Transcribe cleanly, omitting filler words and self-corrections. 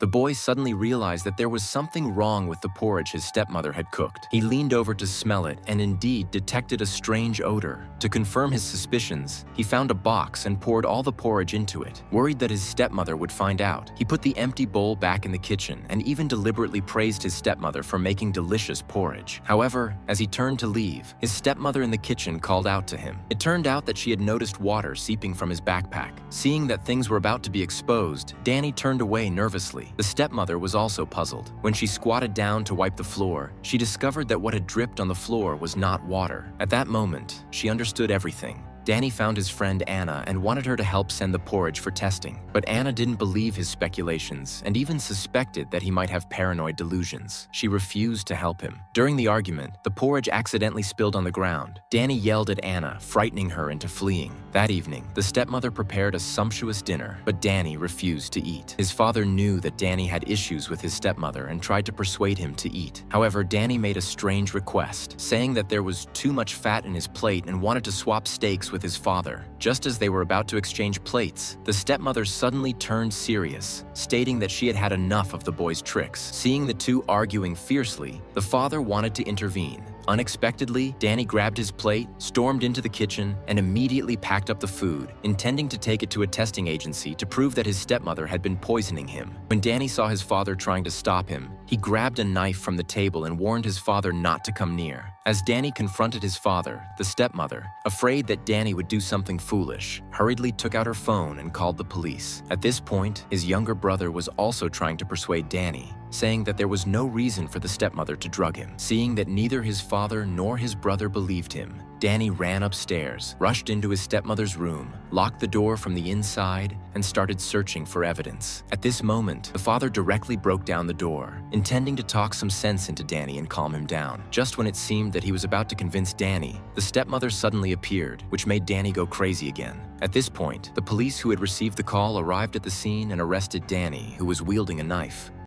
The boy suddenly realized that there was something wrong with the porridge his stepmother had cooked. He leaned over to smell it and indeed detected a strange odor. To confirm his suspicions, he found a box and poured all the porridge into it. Worried that his stepmother would find out, he put the empty bowl back in the kitchen and even deliberately praised his stepmother for making delicious porridge. However, as he turned to leave, his stepmother in the kitchen called out to him. It turned out that she had noticed water seeping from his backpack. Seeing that things were about to be exposed, Danny turned away nervously. The stepmother was also puzzled. When she squatted down to wipe the floor, she discovered that what had dripped on the floor was not water. At that moment, she understood everything. Danny found his friend Anna and wanted her to help send the porridge for testing. But Anna didn't believe his speculations and even suspected that he might have paranoid delusions. She refused to help him. During the argument, the porridge accidentally spilled on the ground. Danny yelled at Anna, frightening her into fleeing. That evening, the stepmother prepared a sumptuous dinner, but Danny refused to eat. His father knew that Danny had issues with his stepmother and tried to persuade him to eat. However, Danny made a strange request, saying that there was too much fat in his plate and wanted to swap steaks with his father. Just as they were about to exchange plates, the stepmother suddenly turned serious, stating that she had had enough of the boy's tricks. Seeing the two arguing fiercely, the father wanted to intervene. Unexpectedly, Danny grabbed his plate, stormed into the kitchen, and immediately packed up the food, intending to take it to a testing agency to prove that his stepmother had been poisoning him. When Danny saw his father trying to stop him, he grabbed a knife from the table and warned his father not to come near. As Danny confronted his father, the stepmother, afraid that Danny would do something foolish, hurriedly took out her phone and called the police. At this point, his younger brother was also trying to persuade Danny, saying that there was no reason for the stepmother to drug him. Seeing that neither his father nor his brother believed him, Danny ran upstairs, rushed into his stepmother's room, locked the door from the inside, and started searching for evidence. At this moment, the father directly broke down the door, intending to talk some sense into Danny and calm him down. Just when it seemed that he was about to convince Danny, the stepmother suddenly appeared, which made Danny go crazy again. At this point, the police who had received the call arrived at the scene and arrested Danny, who was wielding a knife.